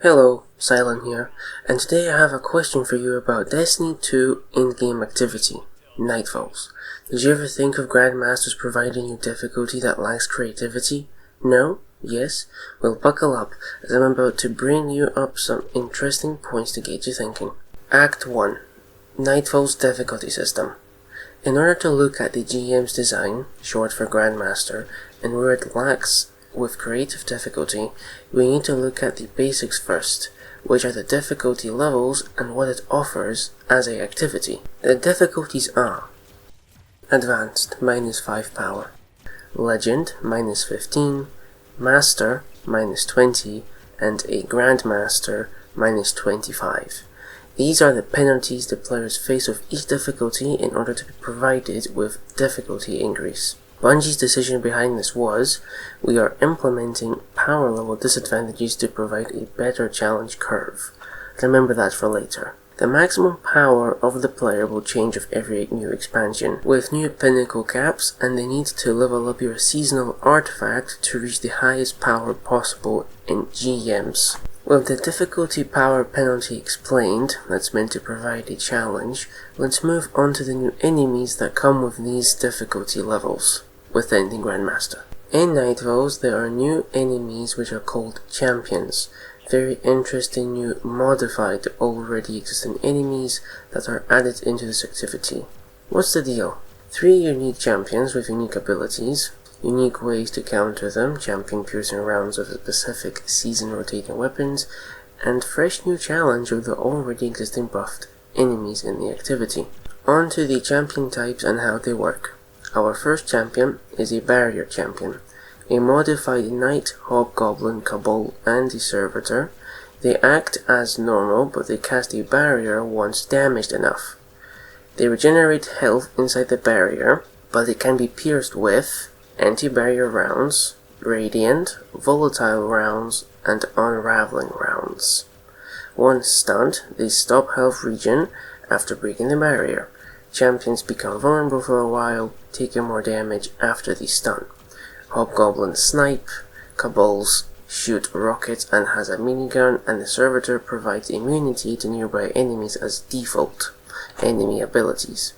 Hello, Silent here, and today I have a question for you about Destiny 2 in-game activity, Nightfalls. Did you ever think of Grandmasters providing you difficulty that lacks creativity? No? Yes? Well, buckle up, as I'm about to bring you up some interesting points to get you thinking. Act 1. Nightfalls difficulty system. In order to look at the GM's design, short for Grandmaster, and where it lacks with creative difficulty, we need to look at the basics first, which are the difficulty levels and what it offers as a activity. The difficulties are Advanced -5 power, Legend -15, Master -20, and a Grandmaster -25. These are the penalties the players face with each difficulty in order to be provided with difficulty increase. Bungie's decision behind this was, we are implementing power level disadvantages to provide a better challenge curve. Remember that for later. The maximum power of the player will change with every new expansion, with new pinnacle caps and the need to level up your seasonal artifact to reach the highest power possible in GMs. With the difficulty power penalty explained, that's meant to provide a challenge, let's move on to the new enemies that come with these difficulty levels within the Grandmaster. In Nightfalls, there are new enemies which are called champions. Very interesting new modified already existing enemies that are added into this activity. What's the deal? 3 unique champions with unique abilities, unique ways to counter them, champion piercing rounds of specific season rotating weapons, and fresh new challenge of the already existing buffed enemies in the activity. On to the champion types and how they work. Our first champion is a barrier champion, a modified knight, hobgoblin, kobold, and a servitor. They act as normal, but they cast a barrier once damaged enough. They regenerate health inside the barrier, but it can be pierced with anti-barrier rounds, radiant, volatile rounds, and unraveling rounds. Once stunned, they stop health regen after breaking the barrier. Champions become vulnerable for a while, taking more damage after the stun. Hobgoblins snipe, kobolds shoot rockets and has a minigun, and the servitor provides immunity to nearby enemies as default enemy abilities,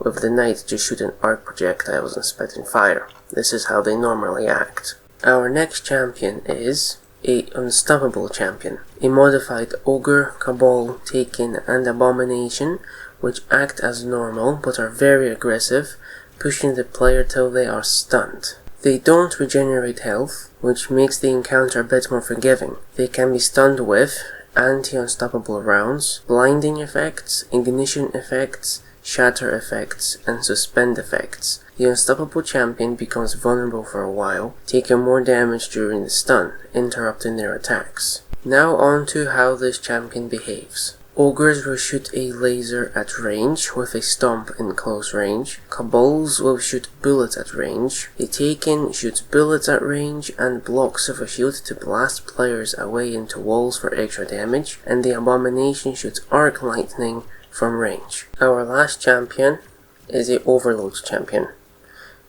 with the knight just shooting arc projectiles and spitting fire. This is how they normally act. Our next champion is a unstoppable champion, a modified ogre, cabal, taken, and abomination, which act as normal but are very aggressive, pushing the player till they are stunned. They don't regenerate health, which makes the encounter a bit more forgiving. They can be stunned with anti-unstoppable rounds, blinding effects, ignition effects, shatter effects, and suspend effects. The unstoppable champion becomes vulnerable for a while, taking more damage during the stun, interrupting their attacks. Now on to how this champion behaves. Ogres will shoot a laser at range with a stomp in close range. Kobolds will shoot bullets at range. The Taken shoots bullets at range and blocks of a shield to blast players away into walls for extra damage. And the Abomination shoots arc lightning from range. Our last champion is a Overload champion.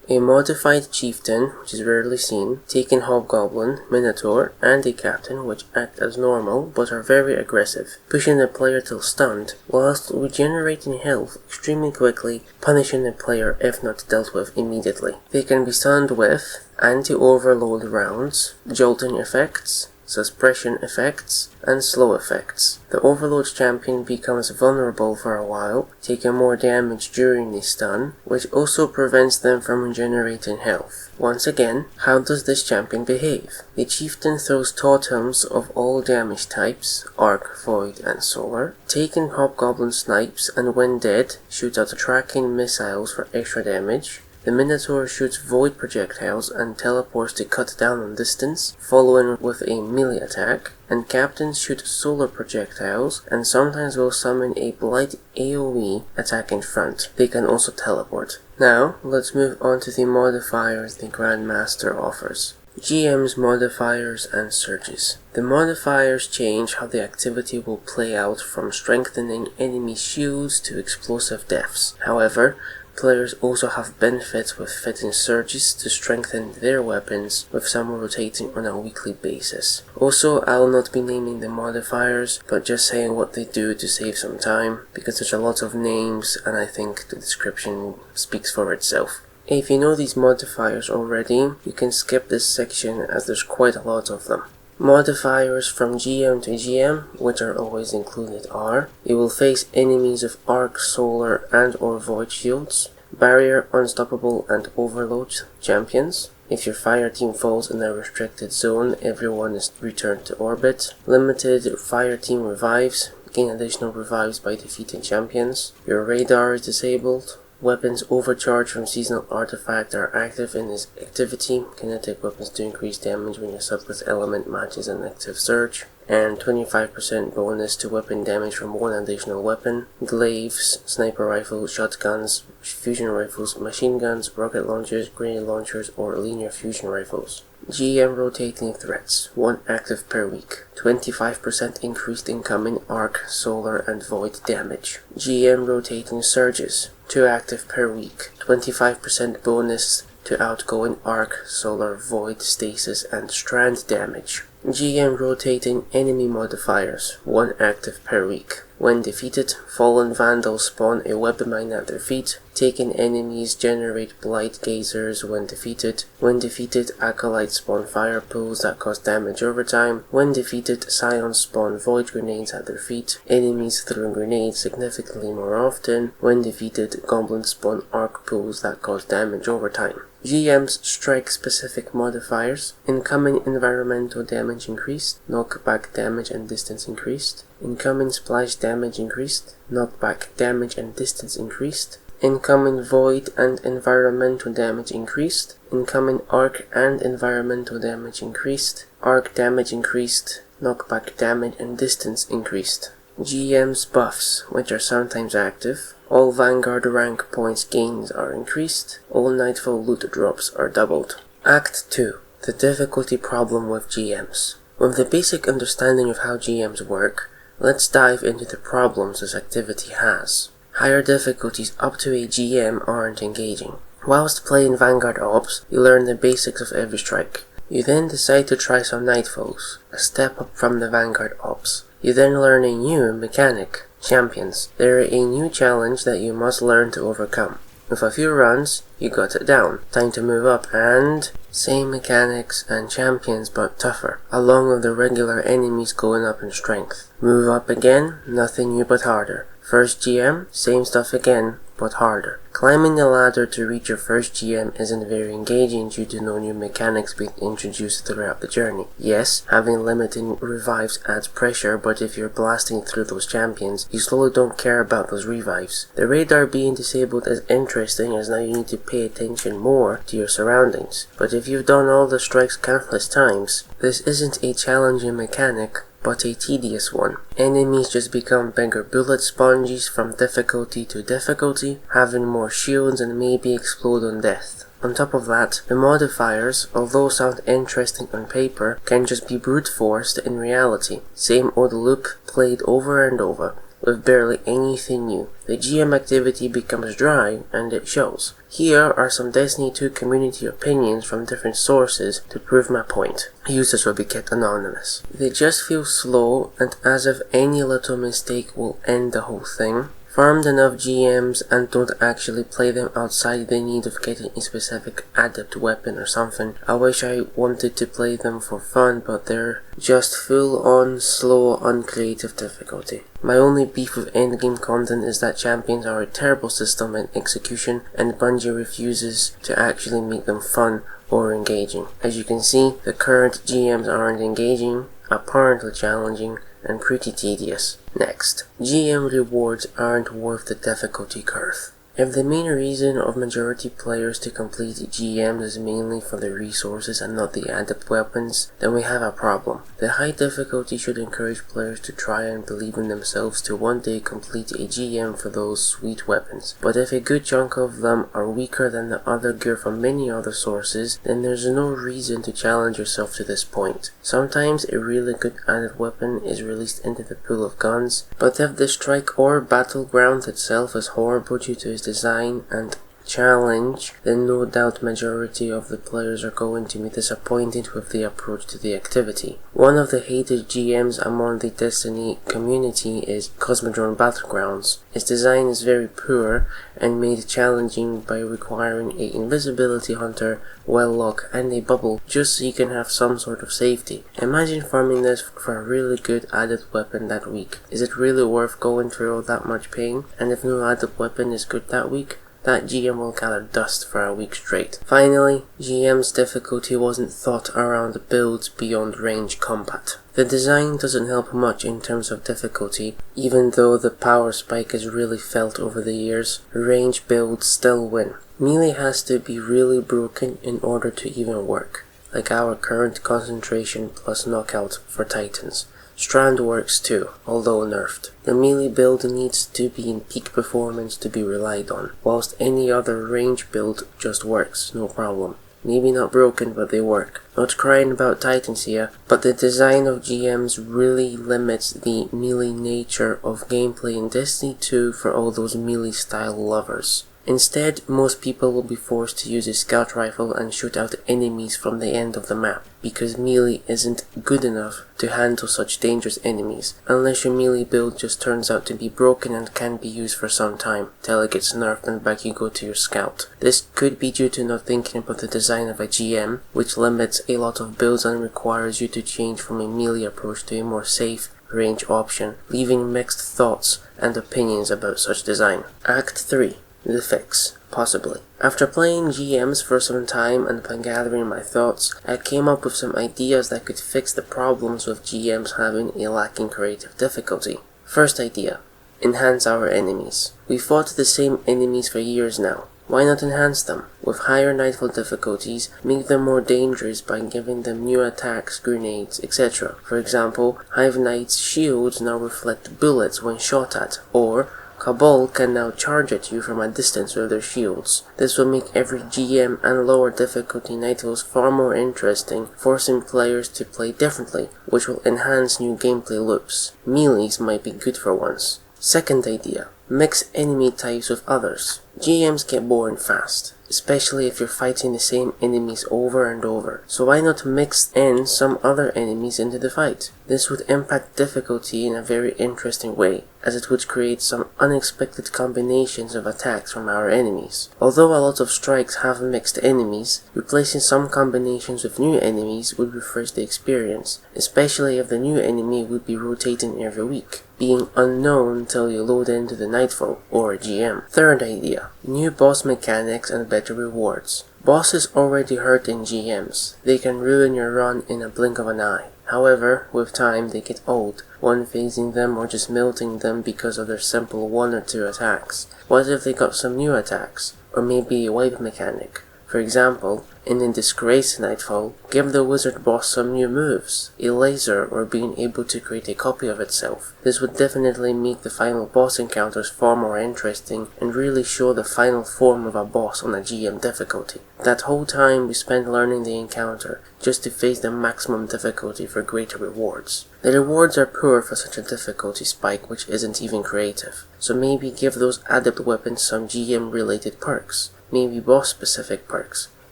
A modified chieftain, which is rarely seen, Taken hobgoblin, minotaur, and a captain, which act as normal but are very aggressive, pushing the player till stunned, whilst regenerating health extremely quickly, punishing the player if not dealt with immediately. They can be stunned with anti-overload rounds, jolting effects, suppression effects, and slow effects. The Overload champion becomes vulnerable for a while, taking more damage during the stun, which also prevents them from regenerating health. Once again, how does this champion behave? The chieftain throws totems of all damage types, arc, void, and solar. Taken hobgoblin snipes, and when dead, shoots out tracking missiles for extra damage. The Minotaur shoots void projectiles and teleports to cut down on distance, following with a melee attack, and captains shoot solar projectiles and sometimes will summon a Blight AoE attack in front. They can also teleport. Now, let's move on to the modifiers the Grandmaster offers. GM's modifiers and surges. The modifiers change how the activity will play out, from strengthening enemy shields to explosive deaths. However, Players also have benefits with fitting surges to strengthen their weapons, with some rotating on a weekly basis. Also, I will not be naming the modifiers, but just saying what they do to save some time, because there's a lot of names and I think the description speaks for itself. If you know these modifiers already, you can skip this section as there's quite a lot of them. Modifiers from GM to GM, which are always included, are: you will face enemies of Arc, Solar and or Void shields, Barrier, Unstoppable and Overload champions. If your fire team falls in a restricted zone, everyone is returned to orbit. Limited fire team revives, gain additional revives by defeating champions. Your radar is disabled. Weapons overcharged from seasonal artifact are active in this activity. Kinetic weapons do increase damage when your subclass element matches an active surge. And 25% bonus to weapon damage from one additional weapon. Glaives, sniper rifles, shotguns, fusion rifles, machine guns, rocket launchers, grenade launchers, or linear fusion rifles. GM rotating threats, 1 active per week. 25% increased incoming Arc, Solar and Void damage. GM rotating surges, 2 active per week. 25% bonus to outgoing Arc, Solar, Void, Stasis and Strand damage. GM rotating enemy modifiers, 1 active per week. When defeated, fallen vandals spawn a weapon mine at their feet. Taken enemies generate blight gazers when defeated. When defeated, acolytes spawn fire pools that cause damage over time. When defeated, scions spawn void grenades at their feet. Enemies throw grenades significantly more often. When defeated, goblins spawn arc pools that cause damage over time. GM's strike-specific modifiers: incoming environmental damage increased, knockback damage and distance increased, incoming splash damage increased, knockback damage and distance increased, incoming void and environmental damage increased, incoming arc and environmental damage increased, arc damage increased, knockback damage and distance increased. GM's buffs, which are sometimes active: all Vanguard rank points gains are increased, all Nightfall loot drops are doubled. Act 2. The difficulty problem with GMs. With the basic understanding of how GMs work, let's dive into the problems this activity has. Higher difficulties up to a GM aren't engaging. Whilst playing Vanguard Ops, you learn the basics of every strike. You then decide to try some Nightfalls, a step up from the Vanguard Ops. You then learn a new mechanic, champions. They're a new challenge that you must learn to overcome. With a few runs, you got it down. Time to move up and... same mechanics and champions but tougher, along with the regular enemies going up in strength. Move up again, nothing new but harder. First GM, same stuff again, but harder. Climbing the ladder to reach your first GM isn't very engaging due to no new mechanics being introduced throughout the journey. Yes, having limiting revives adds pressure, but if you're blasting through those champions, you slowly don't care about those revives. The radar being disabled is interesting as now you need to pay attention more to your surroundings. But if you've done all the strikes countless times, this isn't a challenging mechanic, but a tedious one. Enemies just become bigger bullet sponges from difficulty to difficulty, having more shields and maybe explode on death. On top of that, the modifiers, although sound interesting on paper, can just be brute forced in reality. Same old loop played over and over, with barely anything new. The GM activity becomes dry, and it shows. Here are some Destiny 2 community opinions from different sources to prove my point. Users will be kept anonymous. They just feel slow, and as if any little mistake will end the whole thing. Farmed enough GMs and don't actually play them outside the need of getting a specific adept weapon or something. I wish I wanted to play them for fun, but they're just full on slow, uncreative difficulty. My only beef with endgame content is that champions are a terrible system in execution, and Bungie refuses to actually make them fun or engaging. As you can see, the current GMs aren't engaging, apparently challenging, and pretty tedious. Next, GM rewards aren't worth the difficulty curve. If the main reason of majority players to complete GMs is mainly for the resources and not the adept weapons, then we have a problem. The high difficulty should encourage players to try and believe in themselves to one day complete a GM for those sweet weapons. But if a good chunk of them are weaker than the other gear from many other sources, then there's no reason to challenge yourself to this point. Sometimes a really good added weapon is released into the pool of guns, but if the strike or battleground itself is horrible due to its design and challenge, then no doubt majority of the players are going to be disappointed with the approach to the activity. One of the hated GMs among the Destiny community is Cosmodrome Battlegrounds. Its design is very poor and made challenging by requiring an invisibility hunter, well lock, and a bubble just so you can have some sort of safety. Imagine farming this for a really good added weapon that week. Is it really worth going through all that much pain? And if no added weapon is good that week, that GM will gather dust for a week straight. Finally, GM's difficulty wasn't thought around builds beyond range combat. The design doesn't help much in terms of difficulty, even though the power spike is really felt over the years. Range builds still win. Melee has to be really broken in order to even work, like our current concentration plus knockout for Titans. Strand works too, although nerfed. The melee build needs to be in peak performance to be relied on, whilst any other range build just works, no problem. Maybe not broken, but they work. Not crying about Titans here, but the design of GMs really limits the melee nature of gameplay in Destiny 2 for all those melee style lovers. Instead, most people will be forced to use a scout rifle and shoot out enemies from the end of the map, because melee isn't good enough to handle such dangerous enemies, unless your melee build just turns out to be broken and can be used for some time, till it gets nerfed and back you go to your scout. This could be due to not thinking about the design of a GM, which limits a lot of builds and requires you to change from a melee approach to a more safe range option, leaving mixed thoughts and opinions about such design. Act 3. The fix, possibly. After playing GMs for some time and by gathering my thoughts, I came up with some ideas that could fix the problems with GMs having a lacking creative difficulty. First idea. Enhance our enemies. We fought the same enemies for years now. Why not enhance them? With higher nightfall difficulties, make them more dangerous by giving them new attacks, grenades, etc. For example, Hive Knight's shields now reflect bullets when shot at, or Cabal can now charge at you from a distance with their shields. This will make every GM and lower difficulty nightfalls far more interesting, forcing players to play differently, which will enhance new gameplay loops. Melees might be good for once. Second idea. Mix enemy types with others. GMs get boring fast, especially if you're fighting the same enemies over and over, so why not mix in some other enemies into the fight? This would impact difficulty in a very interesting way, as it would create some unexpected combinations of attacks from our enemies. Although a lot of strikes have mixed enemies, replacing some combinations with new enemies would refresh the experience, especially if the new enemy would be rotating every week, being unknown till you load into the Nightfall or a GM. Third idea. New boss mechanics and better rewards. Bosses already hurt in GMs. They can ruin your run in a blink of an eye. However, with time they get old, one phasing them or just melting them because of their simple 1 or 2 attacks. What if they got some new attacks? Or maybe a wipe mechanic? For example, in the Disgrace Nightfall, give the wizard boss some new moves, a laser, or being able to create a copy of itself. This would definitely make the final boss encounters far more interesting and really show the final form of a boss on a GM difficulty. That whole time we spent learning the encounter, just to face the maximum difficulty for greater rewards. The rewards are poor for such a difficulty spike which isn't even creative, so maybe give those adept weapons some GM related perks, maybe boss specific perks,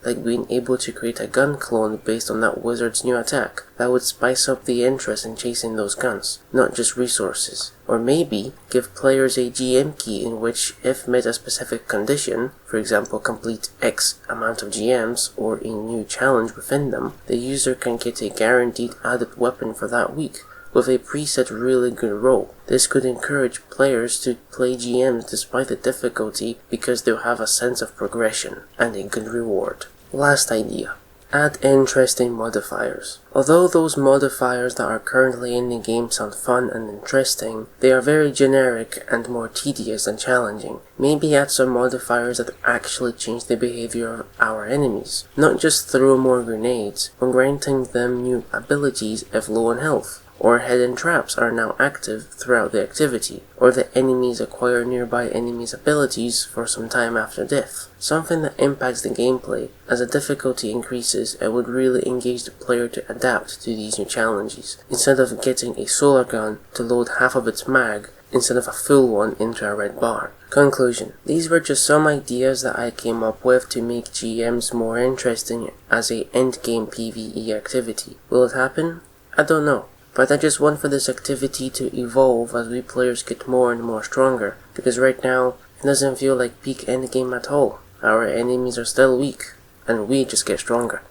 like being able to create a gun clone based on that wizard's new attack. That would spice up the interest in chasing those guns, not just resources. Or maybe give players a GM key in which, if met a specific condition, for example complete X amount of GMs or a new challenge within them, the user can get a guaranteed added weapon for that week, with a preset really good roll. This could encourage players to play GMs despite the difficulty because they'll have a sense of progression and a good reward. Last idea. Add interesting modifiers. Although those modifiers that are currently in the game sound fun and interesting, they are very generic and more tedious and challenging. Maybe add some modifiers that actually change the behavior of our enemies, not just throw more grenades, or granting them new abilities if low on health. Or hidden traps are now active throughout the activity, or the enemies acquire nearby enemies' abilities for some time after death. Something that impacts the gameplay. As the difficulty increases, it would really engage the player to adapt to these new challenges. Instead of getting a solar gun to load half of its mag, instead of a full one into a red bar. Conclusion. These were just some ideas that I came up with to make GMs more interesting as a endgame PvE activity. Will it happen? I don't know. But I just want for this activity to evolve as we players get more and more stronger, because right now, it doesn't feel like peak endgame at all. Our enemies are still weak, and we just get stronger.